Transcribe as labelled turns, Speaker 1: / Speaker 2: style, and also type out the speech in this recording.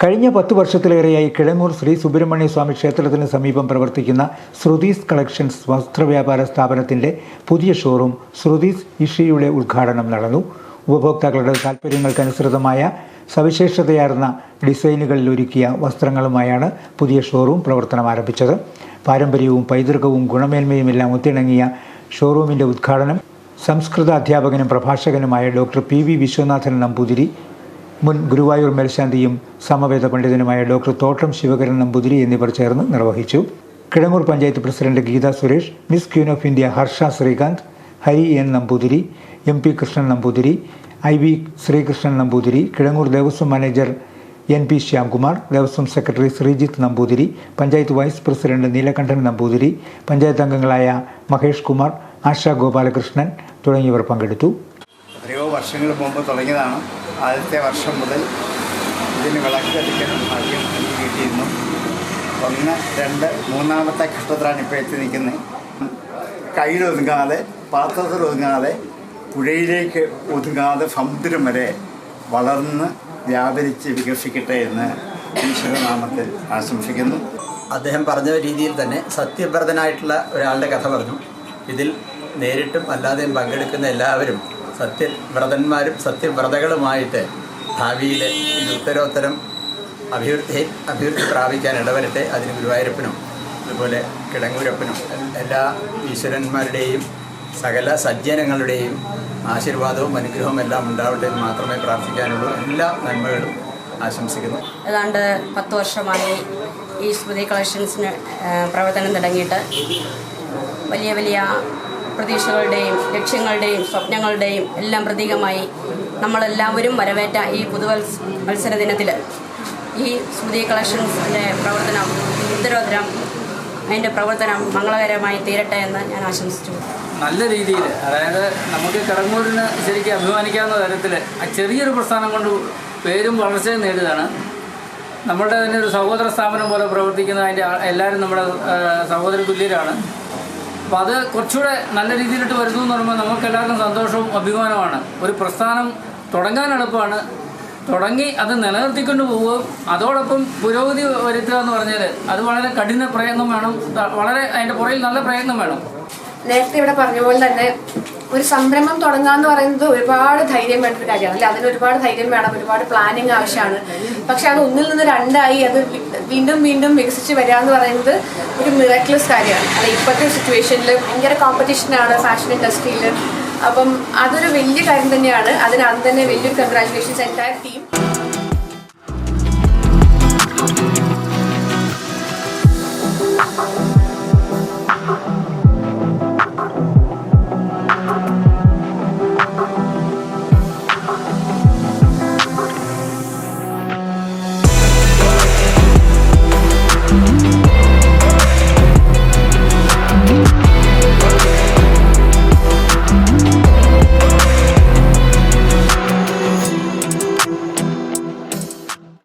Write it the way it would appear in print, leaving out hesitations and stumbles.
Speaker 1: കഴിഞ്ഞ 10 വർഷത്തിലേറെയായി കിഴങ്ങൂർ ശ്രീ സുബ്രഹ്മണ്യ സ്വാമി ക്ഷേത്രത്തിന് സമീപം പ്രവർത്തിക്കുന്ന ശ്രുതീസ് കളക്ഷൻസ് വസ്ത്രവ്യാപാര സ്ഥാപനത്തിൻ്റെ പുതിയ ഷോറൂം ശ്രുതീസ് ഇഷിയുടെ ഉദ്ഘാടനം നടന്നു. ഉപഭോക്താക്കളുടെ താൽപ്പര്യങ്ങൾക്കനുസൃതമായ സവിശേഷതയാർന്ന ഡിസൈനുകളിൽ ഒരുക്കിയ വസ്ത്രങ്ങളുമായാണ് പുതിയ ഷോറൂം പ്രവർത്തനം ആരംഭിച്ചത്. പാരമ്പര്യവും പൈതൃകവും ഗുണമേന്മയുമെല്ലാം ഒത്തിണങ്ങിയ ഷോറൂമിൻ്റെ ഉദ്ഘാടനം സംസ്കൃത അധ്യാപകനും പ്രഭാഷകനുമായ ഡോക്ടർ PV വിശ്വനാഥൻ നമ്പൂതിരി, മുൻ ഗുരുവായൂർ മേൽശാന്തിയും സമവേദ പണ്ഡിതനുമായ ഡോക്ടർ തോട്ടം ശിവകരൻ നമ്പൂതിരി എന്നിവർ ചേർന്ന് നിർവഹിച്ചു. Kizhangur panchayat president Geetha Suresh, miss queen of India Harsha Srikanth, Hari N Namboothiri, MP Krishnan Namboothiri, IV Sreekrishnan Namboothiri, Kizhangur Devaswom manager NP Shyamkumar, Devaswom secretary Sreejith Namboothiri, panchayat vice president Neelakandan Namboothiri, panchayat അംഗങ്ങളായ മഹേഷ് കുമാർ, ആശ ഗോപാലകൃഷ്ണൻ തുടങ്ങിയവർ പങ്കെടുത്തു.
Speaker 2: എത്രയോ വർഷങ്ങൾ മുമ്പ് തുടങ്ങിയതാണ്. ആദ്യത്തെ വർഷം മുതൽ ഇതിന് വിളക്ക് കത്തിക്കാനും ഭാഗ്യം എനിക്ക് കിട്ടിയിരുന്നു. 1, 2, 3-ാമത്തെ ഘട്ടത്തിലാണ് ഇപ്പോൾ എത്തി നിൽക്കുന്നത്. കയ്യിലൊതുങ്ങാതെ, പാത്രത്തിലൊതുങ്ങാതെ, പുഴയിലേക്ക് ഒതുങ്ങാതെ സമുദ്രം വരെ വളർന്ന് വ്യാപരിച്ച് വികസിക്കട്ടെ എന്ന് ഈശ്വരനാമത്തിൽ ആശംസിക്കുന്നു.
Speaker 3: അദ്ദേഹം പറഞ്ഞ രീതിയിൽ തന്നെ സത്യവ്രതനായിട്ടുള്ള ഒരാളുടെ കഥ പറഞ്ഞു. ഇതിൽ നേരിട്ടും അല്ലാതെയും പങ്കെടുക്കുന്ന എല്ലാവരും സത്യവ്രതന്മാരും സത്യവ്രതകളുമായിട്ട് ഭാവിയിൽ ഇത് ഉത്തരോത്തരം അഭിവൃദ്ധി പ്രാപിക്കാൻ ഇടവരട്ടെ. അതിന് ഗുരുവായൂരപ്പനും അതുപോലെ കിഴങ്ങൂരപ്പനും എല്ലാ ഈശ്വരന്മാരുടെയും സകല സജ്ജനങ്ങളുടെയും ആശീർവാദവും അനുഗ്രഹവും എല്ലാം ഉണ്ടാവട്ടെ എന്ന് മാത്രമേ പ്രാർത്ഥിക്കാനുള്ളൂ. എല്ലാ നന്മകളും ആശംസിക്കുന്നു.
Speaker 4: ഏതാണ്ട് 10 വർഷമായി ഈ സ്മൃതി കളക്ഷൻസിന് പ്രവർത്തനം തുടങ്ങിയിട്ട് വലിയ വലിയ പ്രതീക്ഷകളുടെയും ലക്ഷ്യങ്ങളുടെയും സ്വപ്നങ്ങളുടെയും എല്ലാം പ്രതീകമായി നമ്മളെല്ലാവരും വരവേറ്റ ഈ പുതുവത്സര ദിനത്തിൽ ഈ സ്മൃതി കളക്ഷൻസിൻ്റെ പ്രവർത്തനം ഉത്തരോത്തരം അതിൻ്റെ പ്രവർത്തനം മംഗളകരമായി തീരട്ടെ എന്ന് ഞാൻ ആശംസിച്ചു.
Speaker 5: നല്ല രീതിയിൽ, അതായത് നമുക്ക് കിഴങ്ങൂരിന് ശരിക്കും അഭിമാനിക്കാവുന്ന തരത്തിൽ ആ ചെറിയൊരു പ്രസ്ഥാനം കൊണ്ട് പേരും വളർച്ചയും നേടുകയാണ്. നമ്മളുടെ തന്നെ ഒരു സഹോദര സ്ഥാപനം പോലെ പ്രവർത്തിക്കുന്ന അതിൻ്റെ എല്ലാവരും നമ്മുടെ സഹോദര തുല്യരാണ്. അപ്പോൾ അത് കുറച്ചുകൂടെ നല്ല രീതിയിലിട്ട് വരുന്നു എന്ന് പറയുമ്പോൾ നമുക്ക് എല്ലാവർക്കും സന്തോഷവും അഭിമാനമാണ്. ഒരു പ്രസ്ഥാനം തുടങ്ങാൻ എളുപ്പമാണ്, തുടങ്ങി അത് നിലനിർത്തിക്കൊണ്ട് പോവുകയും അതോടൊപ്പം പുരോഗതി വരുത്തുക എന്ന് പറഞ്ഞാൽ അത് വളരെ കഠിന പ്രയത്നം വേണം, വളരെ അതിൻ്റെ പുറകിൽ നല്ല പ്രയത്നം വേണം.
Speaker 6: നേരത്തെ ഇവിടെ പറഞ്ഞ പോലെ തന്നെ ഒരു സംരംഭം തുടങ്ങാന്ന് പറയുന്നത് ഒരുപാട് ധൈര്യം വേണ്ട ഒരു കാര്യമാണ്. അല്ലെ, അതിന് ഒരുപാട് ധൈര്യം വേണം, ഒരുപാട് പ്ലാനിങ് ആവശ്യമാണ്. പക്ഷെ അത് 1-ൽ നിന്ന് 2 അത് വീണ്ടും വീണ്ടും വികസിച്ച് വരിക എന്ന് പറയുന്നത് ഒരു മിറാക്കിളസ് കാര്യമാണ്. അല്ല, ഇപ്പോഴത്തെ സിറ്റുവേഷനിൽ ഭയങ്കര കോമ്പറ്റീഷനാണ് ഫാഷൻ ഇൻഡസ്ട്രിയിൽ. അപ്പം അതൊരു വലിയ കാര്യം തന്നെയാണ്. അതിന് തന്നെ വലിയൊരു കൺഗ്രാറ്റുലേഷൻസ് എൻ്റയർ ടീം.